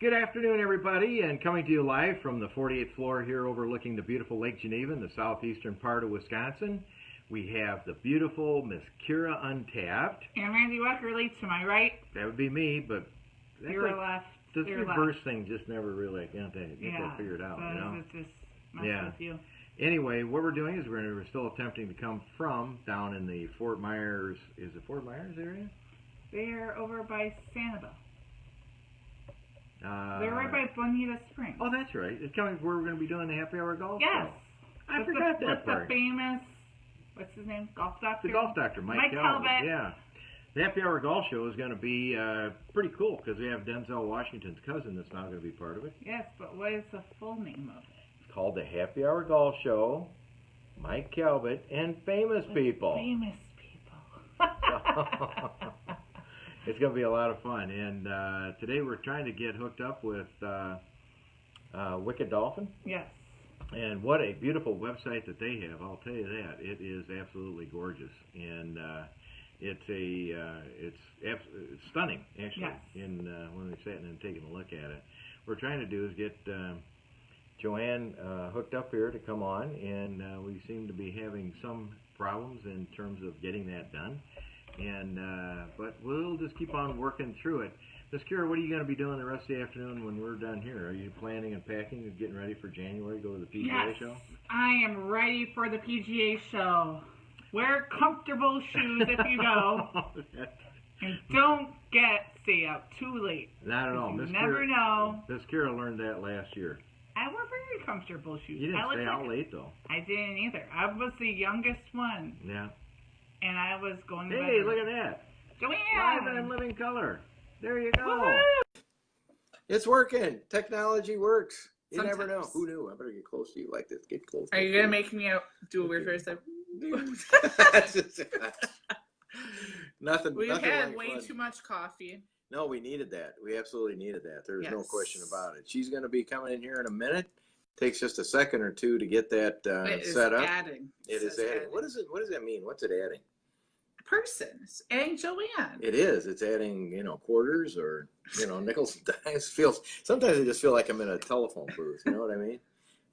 Good afternoon, everybody, and coming to you live from the 48th floor here overlooking the beautiful Lake Geneva in the southeastern part of Wisconsin. We have the beautiful Miss Kira Untapped. And Randy Weckerly to my right. That would be me, but that's Your like, left. the Your reverse thing just never really got that figured out, so you know? it just messed with you. Anyway, what we're doing is we're still attempting to come from down in the Fort Myers, is it Fort Myers area? They're over by Sanibel. They're right by Bonita Springs. Oh, that's right. It's coming where we're going to be doing the happy hour golf Yes. show. I forgot that part. The famous, what's his name? Golf doctor? The golf doctor, Mike Calvert. Yeah. The happy hour golf show is going to be pretty cool because we have Denzel Washington's cousin that's now going to be part of it. Yes, but what is the full name of it? It's called the Happy Hour Golf Show, Mike Calvert, and famous people. Famous people. It's going to be a lot of fun. And today we're trying to get hooked up with Wicked Dolphin. Yes. And what a beautiful website that they have. I'll tell you that. It is absolutely gorgeous. And it's stunning, actually, yes. when we sat and taking a look at it. What we're trying to do is get Joanne hooked up here to come on, and we seem to be having some problems in terms of getting that done. And but we'll just keep on working through it. Miss Kira, what are you going to be doing the rest of the afternoon when we're done here? Are you planning and packing and getting ready for January, go to the PGA show? I am ready for the PGA show. Wear comfortable shoes if you go. And don't stay out too late. Not at all. You never know. Miss Kira learned that last year. I wore very comfortable shoes. You didn't stay out late, though. I didn't either. I was the youngest one. Yeah. And I was going to Hey, look at that. Joanne! Live and living color. There you go. Woo-hoo! It's working. Technology works. You Sometimes. never know. Who knew? I better get close to you like this. Get close. Are you going to make me do a weird face? Nothing. We've nothing had like way fun. too much coffee. No, we needed that. We absolutely needed that. There's no Yes. question about it. She's going to be coming in here in a minute. Takes just a second or two to get that set up. Adding. It is adding. What is it? What does that mean? What's it adding? Person. It's adding Joanne. It is. It's adding, quarters or, nickels and dimes. Sometimes I just feel like I'm in a telephone booth. You know what I mean?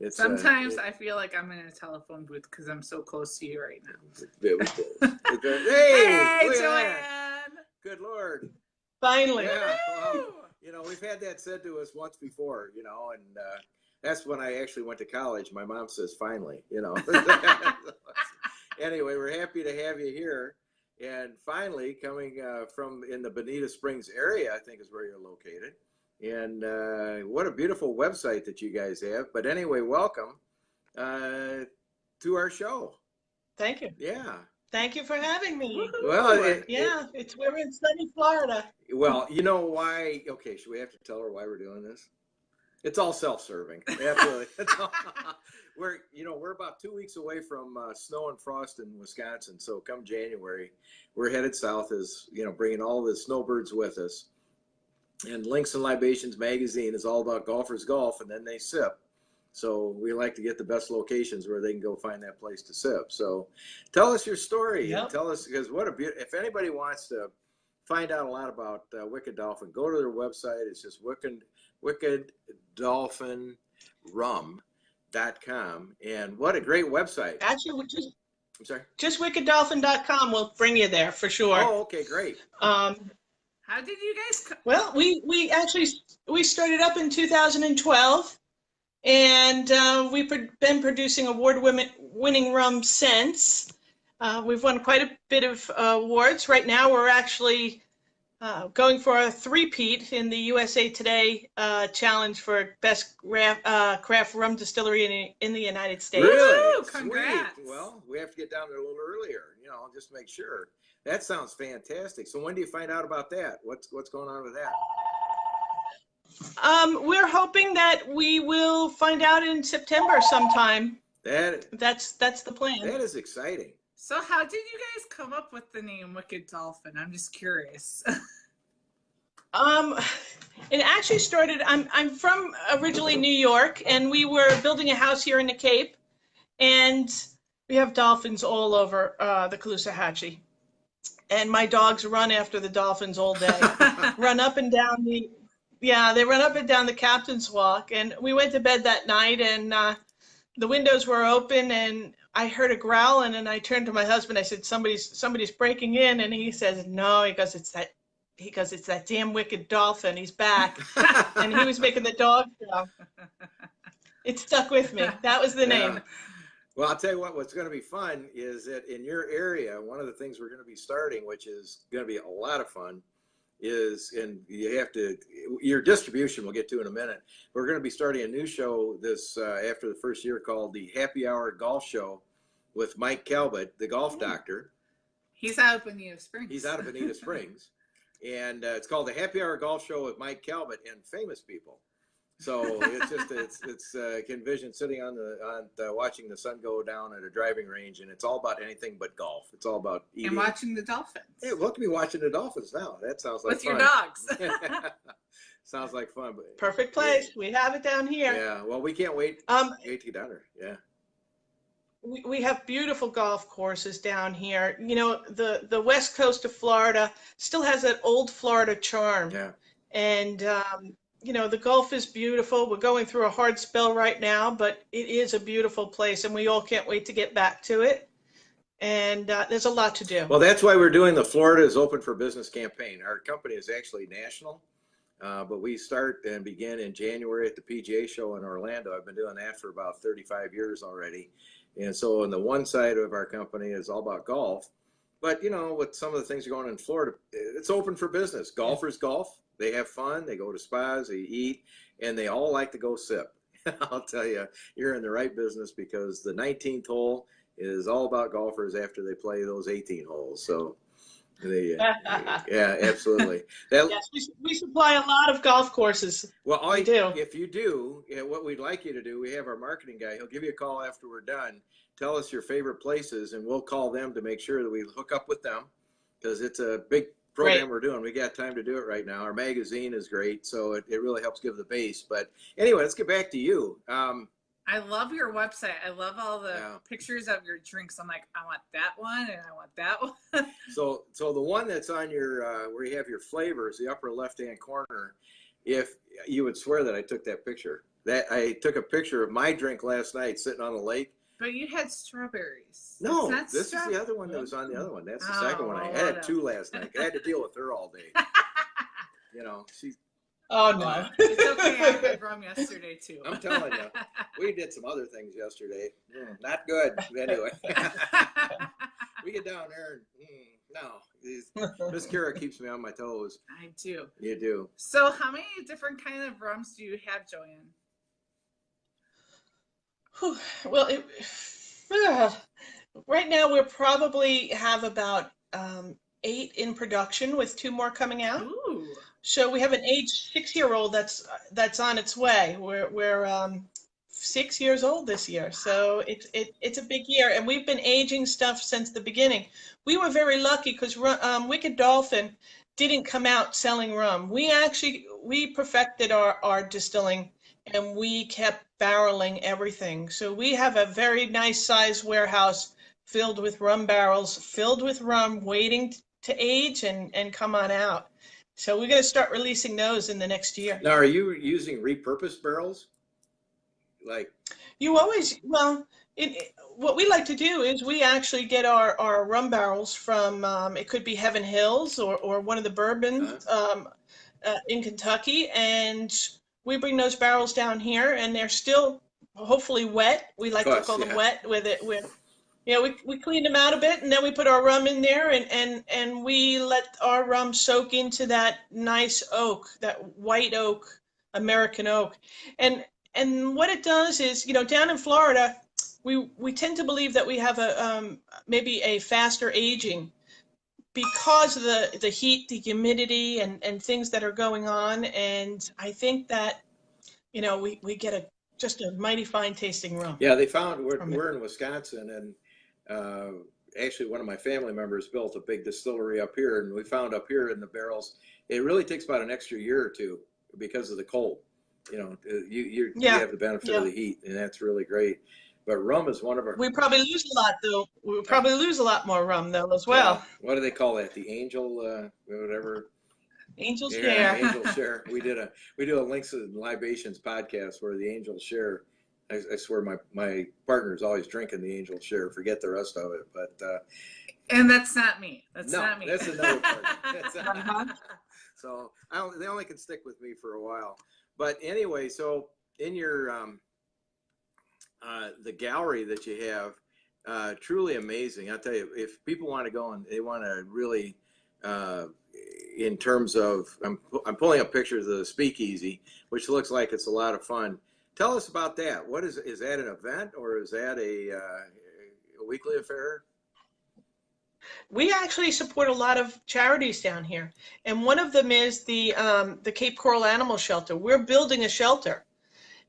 It's, Sometimes I feel like I'm in a telephone booth because I'm so close to you right now. Very close. Hey, Joanne! Good Lord. Finally. Yeah, well, we've had that said to us once before, and that's when I actually went to college. My mom says, finally, Anyway, we're happy to have you here. And finally, coming from in the Bonita Springs area, I think is where you're located. And what a beautiful website that you guys have. But anyway, welcome to our show. Thank you. Yeah. Thank you for having me. Well, we're in sunny Florida. Well, you know why? Okay, should we have to tell her why we're doing this? It's all self-serving. Absolutely. We're about 2 weeks away from snow and frost in Wisconsin. So come January, we're headed south as, bringing all the snowbirds with us. And Links and Libations magazine is all about golfers golf and then they sip. So we like to get the best locations where they can go find that place to sip. So tell us your story. Yep. And tell us, because if anybody wants to find out a lot about Wicked Dolphin, go to their website. It's just wickeddolphinrum.com. And what a great website. Actually, I'm sorry? just wickeddolphin.com will bring you there for sure. Oh, okay, great. How did you guys Well, we started up in 2012, and we've been producing award-winning rum since. We've won quite a bit of awards. Right now, we're actually going for a three-peat in the USA Today challenge for best craft rum distillery in the United States. Really? Woo, congrats. Sweet. Well, we have to get down there a little earlier, just to make sure. That sounds fantastic. So when do you find out about that? What's going on with that? We're hoping that we will find out in September sometime. That's the plan. That is exciting. So how did you guys come up with the name Wicked Dolphin? I'm just curious. It actually started, I'm from originally New York, and we were building a house here in the Cape, and we have dolphins all over the Caloosahatchee. And my dogs run after the dolphins all day, run up and down Yeah, they run up and down the Captain's Walk, and we went to bed that night, and the windows were open, and I heard a growling, and I turned to my husband. I said, "Somebody's breaking in," and he says, "No." He goes, "It's that damn wicked Dolphin. He's back," and he was making the dog show. It stuck with me. That was the name. Yeah. Well, I'll tell you what, what's going to be fun is that in your area, one of the things we're going to be starting, which is going to be a lot of fun, is, and you have to, your distribution we'll get to in a minute. We're going to be starting a new show this after the first year called the Happy Hour Golf Show with Mike Calvert, the golf doctor. He's out of Bonita Springs. He's out of Bonita Springs. And it's called the Happy Hour Golf Show with Mike Calvert and famous people. So it's just it's can envision sitting on watching the sun go down at a driving range, and it's all about anything but golf. It's all about eating and watching the Dolphins. Hey, look at me watching the Dolphins now. That sounds like with fun. your dogs. Sounds like fun. But Perfect place. Yeah. We have it down here. Yeah. Well, we can't wait. Wait to get down there. Yeah. We have beautiful golf courses down here. You know, the west coast of Florida still has that old Florida charm. Yeah. And you know, the Gulf is beautiful. We're going through a hard spell right now, but it is a beautiful place, and we all can't wait to get back to it. And there's a lot to do. Well, that's why we're doing the Florida is Open for Business campaign. Our company is actually national, but we start and begin in January at the PGA show in Orlando. I've been doing that for about 35 years already. And so on the one side of our company is all about golf. But, you know, with some of the things going on in Florida, it's open for business. Golfers golf. They have fun. They go to spas. They eat. And they all like to go sip. I'll tell you, you're in the right business because the 19th hole is all about golfers after they play those 18 holes. So, yeah, absolutely. Yes, we supply a lot of golf courses. Well, we do. If you do, what we'd like you to do, we have our marketing guy. He'll give you a call after we're done. Tell us your favorite places, and we'll call them to make sure that we hook up with them because it's a big program we're doing. We got time to do it right now. Our magazine is great, so it really helps give the base. But anyway, let's get back to you. I love your website. I love all the pictures of your drinks. I'm like, I want that one and I want that one. So the one that's on your where you have your flavors, the upper left-hand corner, if you would swear that I took that picture. That I took a picture of my drink last night sitting on a lake. But you had strawberries. No, this is the other one that was on the other one. That's the second one. I had two last night. I had to deal with her all day. You know, she's. Oh, no. It's okay. I had rum yesterday, too. I'm telling you. We did some other things yesterday. Not good. Anyway. We get down there and, no. Miss Kara keeps me on my toes. I do. You do. So how many different kind of rums do you have, Joanne? Well, right now we probably have about 8 in production with 2 more coming out. Ooh. So we have an age 6-year-old that's on its way. We're 6 years old this year, so it's a big year, and we've been aging stuff since the beginning. We were very lucky because Wicked Dolphin didn't come out selling rum. We perfected our distilling, and we kept barreling everything. So we have a very nice sized warehouse filled with rum barrels, filled with rum, waiting to age and come on out. So we're going to start releasing those in the next year. Now, are you using repurposed barrels? Like what we like to do is we actually get our rum barrels from, it could be Heaven Hills or one of the bourbons in Kentucky, and we bring those barrels down here, and they're still hopefully wet. We like to call them wet we clean them out a bit, and then we put our rum in there, and we let our rum soak into that nice oak, that white oak, American oak. And what it does is, down in Florida, we tend to believe that we have maybe a faster aging because of the heat, the humidity, and things that are going on. And I think that, we get just a mighty fine tasting rum. Yeah, they found we're in Wisconsin, and actually one of my family members built a big distillery up here, and we found up here in the barrels, it really takes about an extra year or two because of the cold. You have the benefit of the heat, and that's really great. But rum is one of our. We probably lose a lot, though. We probably lose a lot more rum, though, as well. What do they call that? The angel, whatever. Angels Yeah, share. angels share. We do a Links and Libations podcast where the angels share. I swear my partner's always drinking the angels share. Forget the rest of it, but And that's not me. That's no, not me. that's another part. Uh-huh. So they only can stick with me for a while. But anyway, so in your the gallery that you have, truly amazing. I'll tell you, if people want to go and they want to really, in terms of, I'm pulling up pictures of the speakeasy, which looks like it's a lot of fun. Tell us about that. What is that an event or is that a weekly affair? We actually support a lot of charities down here, and one of them is the Cape Coral Animal Shelter. We're building a shelter.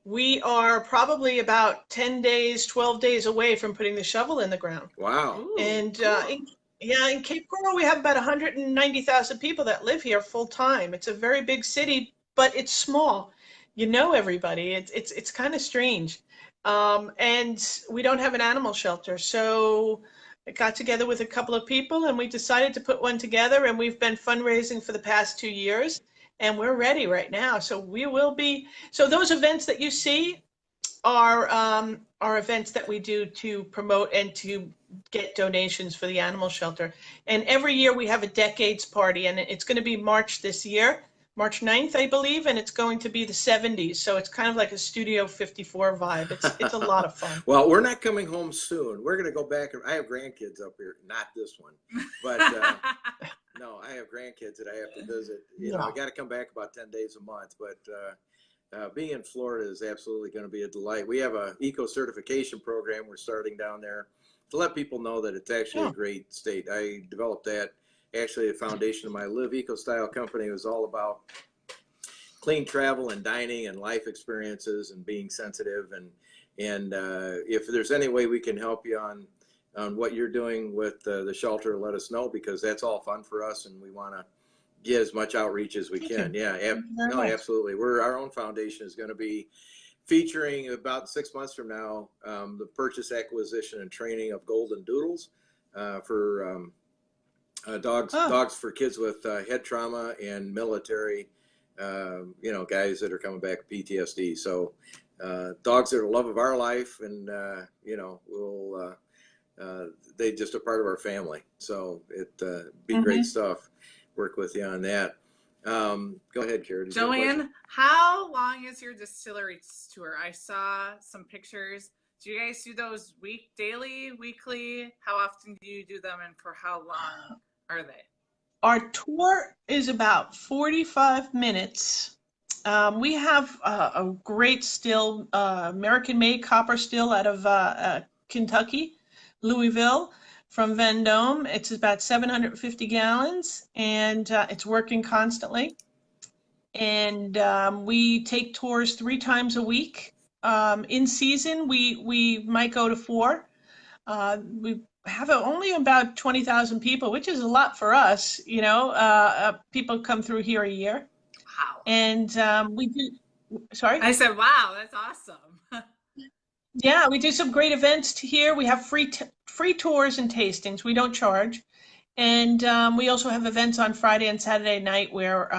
We are probably about 10 days, 12 days away from putting the shovel in the ground. Wow. Ooh, And cool. in Cape Coral, we have about 190,000 people that live here full time. It's a very big city, but it's small. You know everybody. It's kind of strange. And we don't have an animal shelter. So I got together with a couple of people and we decided to put one together, and we've been fundraising for the past 2 years, and we're ready right now. So we will be, so those events that you see are events that we do to promote and to get donations for the animal shelter. And every year we have a decades party, and it's going to be March this year, March 9th, I believe, and it's going to be the 70s. So it's kind of like a Studio 54 vibe. It's a lot of fun. Well, we're not coming home soon. We're going to go back. I have grandkids up here, not this one, but no, I have grandkids that I have to visit. You know, I got to come back about 10 days a month, but being in Florida is absolutely going to be a delight. We have a eco certification program we're starting down there to let people know that it's actually a great state. I developed that. Actually, the foundation of my Live Eco Style company was all about clean travel and dining and life experiences and being sensitive. And if there's any way we can help you on what you're doing with the shelter, let us know, because that's all fun for us, and we want to get as much outreach as we can. Yeah, no, absolutely. Our own foundation is going to be featuring about 6 months from now the purchase, acquisition, and training of golden doodles for dogs for kids with head trauma and military, guys that are coming back with PTSD. So dogs are the love of our life, and they just a part of our family. So it'd be great stuff. Work with you on that. Go ahead, Karen. Joanne, how long is your distillery tour? I saw some pictures. Do you guys do those daily, weekly? How often do you do them, and for how long are they? Our tour is about 45 minutes. We have a great still, American-made copper still out of Kentucky, Louisville, from Vendome. It's about 750 gallons, and it's working constantly. And we take tours 3 times a week. In season, we might go to 4. We have only about 20,000 people, which is a lot for us. People come through here a year. Wow. And we do, sorry? I said, wow, that's awesome. Yeah, we do some great events here. We have free tours and tastings. We don't charge. And we also have events on Friday and Saturday night where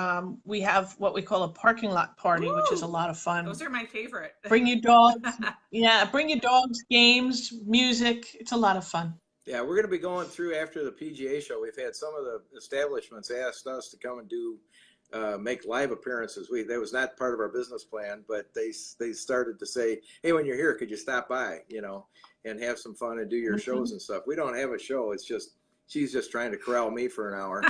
we have what we call a parking lot party, which is a lot of fun. Those are my favorite. Bring your dogs. Yeah, bring your dogs, games, music. It's a lot of fun. Yeah, we're going to be going through after the PGA show. We've had some of the establishments asked us to come and do make live appearances. That was not part of our business plan, but they started to say, hey, when you're here, could you stop by, and have some fun and do your shows and stuff. We don't have a show. It's just, she's just trying to corral me for an hour,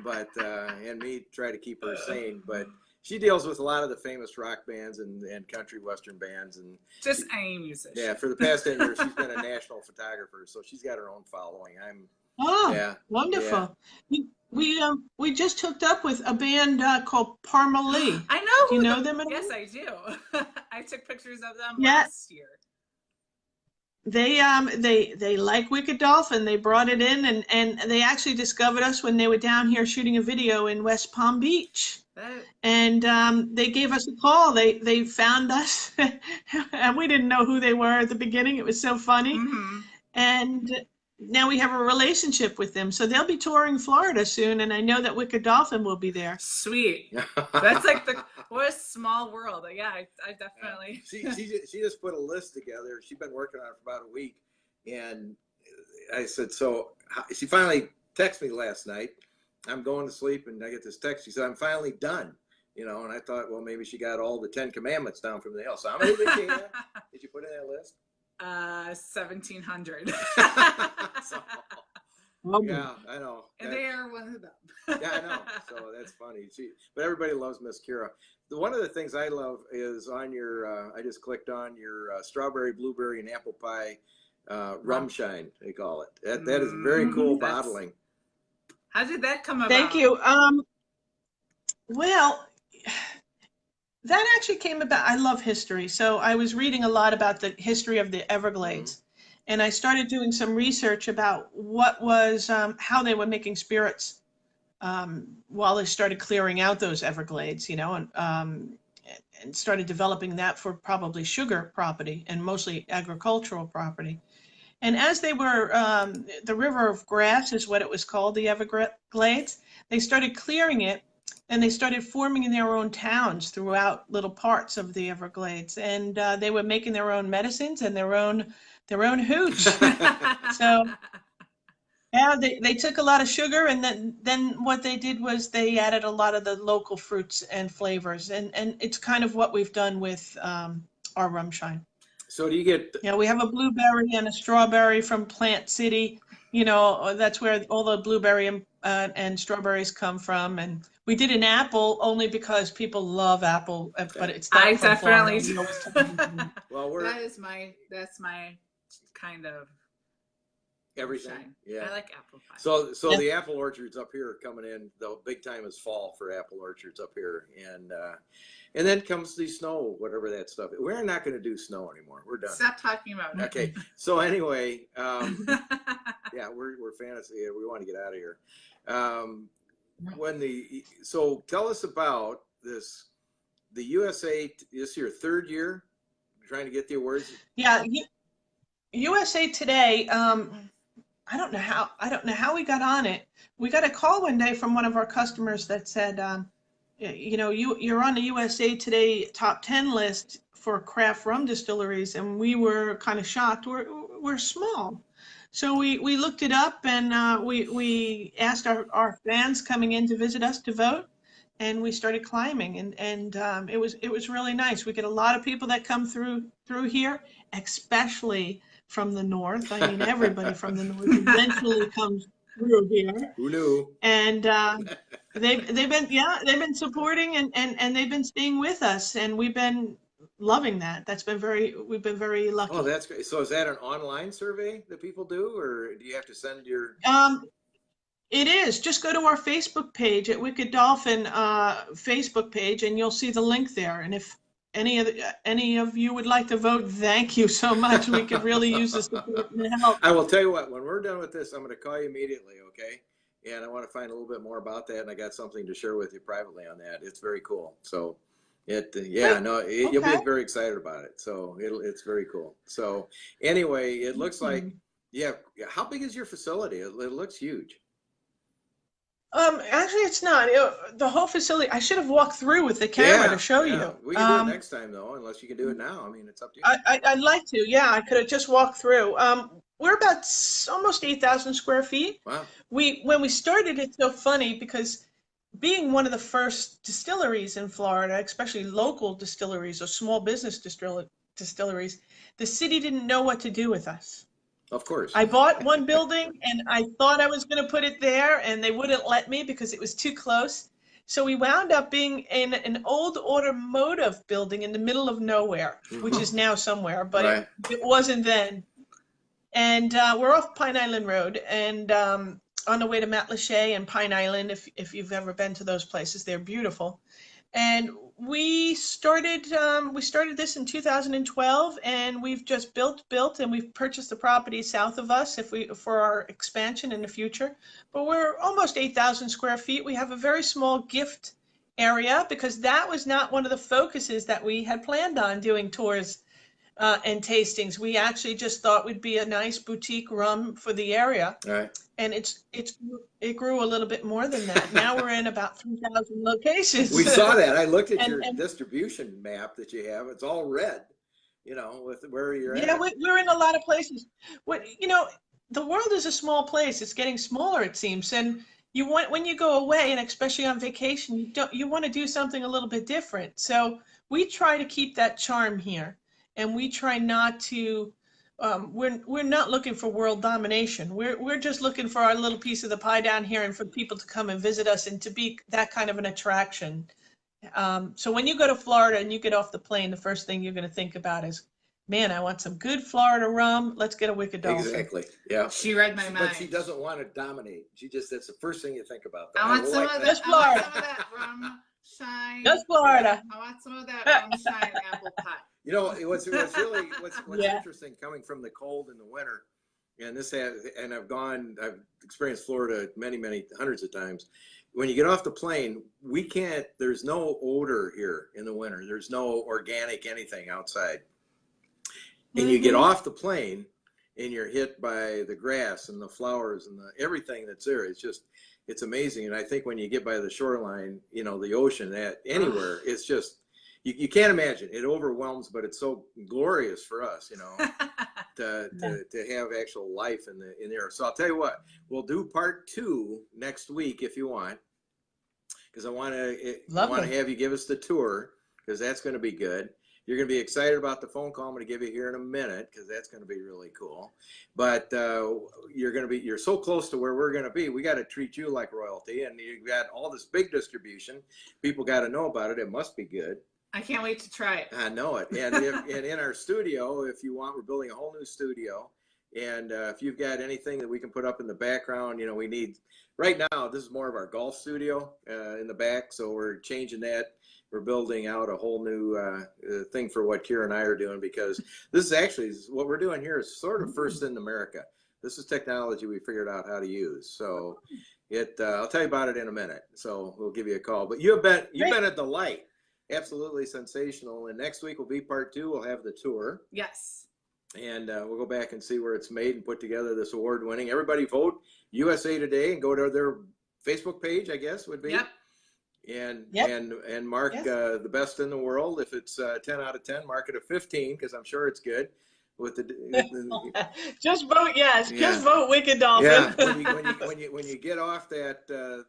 but and me try to keep her sane. But she deals with a lot of the famous rock bands and country western bands, and just any musician. Yeah, for the past 10 years, she's been a national photographer, so she's got her own following. Wonderful. Yeah. We just hooked up with a band called Parmalee. I know. Do you know them at all? Yes, I do. I took pictures of them last year. They like Wicked Dolphin. They brought it in, and they actually discovered us when they were down here shooting a video in West Palm Beach. And they gave us a call. They found us, and we didn't know who they were at the beginning. It was so funny. And now we have a relationship with them. So they'll be touring Florida soon, and I know that Wicked Dolphin will be there. Sweet. That's like what a small world. Yeah, I definitely. She just put a list together. She's been working on it for about a week, and I said, so she finally texted me last night. I'm going to sleep, and I get this text. She said, I'm finally done. You know, and I thought, well, maybe she got all the 10 commandments down from the hill. So how many did you put in that list? 1,700. So, yeah, I know. And they are one of them. Yeah, I know. So that's funny. But everybody loves Miss Kira. One of the things I love is on your, I just clicked on your strawberry, blueberry, and apple pie Rum Shine, they call it. That is very cool bottling. How did that come about? Thank you. Well, that actually came about. I love history. So I was reading a lot about the history of the Everglades. And I started doing some research about what was, how they were making spirits while they started clearing out those Everglades, you know, and started developing that for probably sugar property and mostly agricultural property. And as they were, the River of Grass is what it was called, the Everglades, they started clearing it, and they started forming their own towns throughout little parts of the Everglades. And they were making their own medicines and their own hooch. So yeah, they took a lot of sugar, and then what they did was they added a lot of the local fruits and flavors, and it's kind of what we've done with our Rum Shine. So do you get? Yeah, we have a blueberry and a strawberry from Plant City. You know, that's where all the blueberry and strawberries come from. And we did an apple only because people love apple, but it's not. I definitely. Well, that's my kind of everything. Shine. Yeah, I like apple pie. So Yeah. The apple orchards up here are coming in. The big time is fall for apple orchards up here, and then comes the snow, whatever that stuff. We're not going to do snow anymore. We're done. Stop talking about it. Okay. So anyway, yeah, we're fantasy. We want to get out of here. So tell us about this. The USA. This is your third year trying to get the awards. Yeah, USA Today. I don't know how we got on it. We got a call one day from one of our customers that said, you know, you're on the USA Today top 10 list for craft rum distilleries, and we were kind of shocked. We're small. So we looked it up, and we asked our fans coming in to visit us to vote, and we started climbing, and it was really nice. We get a lot of people that come through here, especially from the north. I mean, everybody from the north eventually comes through here. Who knew? And they've been supporting and they've been staying with us, and we've been loving that. We've been very lucky. Oh, that's great. So is that an online survey that people do, or do you have to send your? It is. Just go to our Facebook page at Wicked Dolphin Facebook page, and you'll see the link there. And if any of you would like to vote, thank you so much. We could really use the support and help. I will tell you what, when we're done with this, I'm going to call you immediately, okay? And I want to find a little bit more about that, and I got something to share with you privately on that. It's very cool. So you'll be very excited about it. So it's very cool. So anyway, it looks like, yeah. How big is your facility? It looks huge. Actually, it's not. The whole facility, I should have walked through with the camera to show you. We can do it next time, though, unless you can do it now. I mean, it's up to you. I'd like to. Yeah, I could have just walked through. We're about almost 8,000 square feet. Wow. When we started, it's so funny because being one of the first distilleries in Florida, especially local distilleries or small business distilleries, the city didn't know what to do with us. Of course. I bought one building and I thought I was going to put it there, and they wouldn't let me because it was too close. So we wound up being in an old automotive building in the middle of nowhere, which is now somewhere, but Right. it wasn't then. And we're off Pine Island Road, and on the way to Matlacha and Pine Island, if you've ever been to those places, they're beautiful. And we started this in 2012, and we've just built, and we've purchased the property south of us for our expansion in the future. But we're almost 8,000 square feet. We have a very small gift area because that was not one of the focuses that we had planned on doing tours. and tastings. We actually just thought we'd be a nice boutique rum for the area. All right. And it grew a little bit more than that. Now we're in about 3,000 locations. We saw that. I looked at And- your and- distribution map that you have. It's all red, you know, with where you're Yeah, at. we're in a lot of places. You know, the world is a small place. It's getting smaller, it seems. And when you go away, and especially on vacation, you want to do something a little bit different. So we try to keep that charm here, and we try not to. We're not looking for world domination. We're just looking for our little piece of the pie down here, and for people to come and visit us, and to be that kind of an attraction. So when you go to Florida and you get off the plane, the first thing you're going to think about is, man, I want some good Florida rum. Let's get a Wicked Dolphin. Exactly. Yeah. She read my mind. But she doesn't want to dominate. That's the first thing you think about. I want some of that. that. Just I want Florida. some of that Rum Shine. Just Florida. I want some of that Rum Shine apple pie. You know, what's really Yeah. interesting coming from the cold in the winter, and I've experienced Florida many hundreds of times. When you get off the plane, there's no odor here in the winter. There's no organic anything outside. And you get off the plane and you're hit by the grass and the flowers and everything that's there. It's amazing. And I think when you get by the shoreline, you know, the ocean, anywhere, it's just, you can't imagine. It overwhelms, but it's so glorious for us, you know, to have actual life in there. So I'll tell you what, we'll do part 2 next week if you want, because I want to have you give us the tour, because that's going to be good. You're going to be excited about the phone call I'm going to give you here in a minute, because that's going to be really cool. But you're so close to where we're going to be. We got to treat you like royalty, and you've got all this big distribution. People got to know about it. It must be good. I can't wait to try it. I know it. And and in our studio, if you want, we're building a whole new studio. And if you've got anything that we can put up in the background, you know, we need, right now, this is more of our golf studio in the back. So we're changing that. We're building out a whole new thing for what Kira and I are doing, because this is actually, what we're doing here is sort of first in America. This is technology we figured out how to use. So I'll tell you about it in a minute. So we'll give you a call. But you've been a delight. Absolutely sensational. And next week will be part 2. We'll have the tour. Yes. And we'll go back and see where it's made and put together this award-winning. Everybody vote USA Today and go to their Facebook page, I guess would be. Yep. And mark the best in the world. If it's 10 out of 10, mark it a 15, because I'm sure it's good. With Just vote yes. Yeah. Just vote Wicked Dolphin. Yeah. When you get off that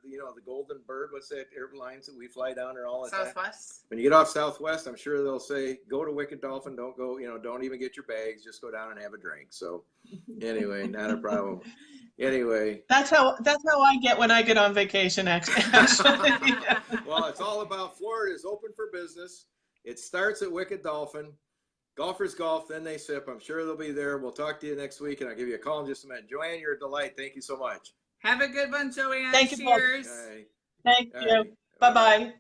you know, the Golden Bird, what's that airlines that we fly down there all the time? Southwest. When you get off Southwest, I'm sure they'll say, go to Wicked Dolphin. Don't go, you know, don't even get your bags. Just go down and have a drink. So anyway, not a problem. Anyway. That's how I get when I get on vacation, actually. Well, it's all about Florida is open for business. It starts at Wicked Dolphin. Golfers golf, then they sip. I'm sure they'll be there. We'll talk to you next week, and I'll give you a call in just a minute. Joanne, you're a delight. Thank you so much. Have a good one, Joanne. Thank you, Cheers. All right. Thank All you. right. Bye-bye.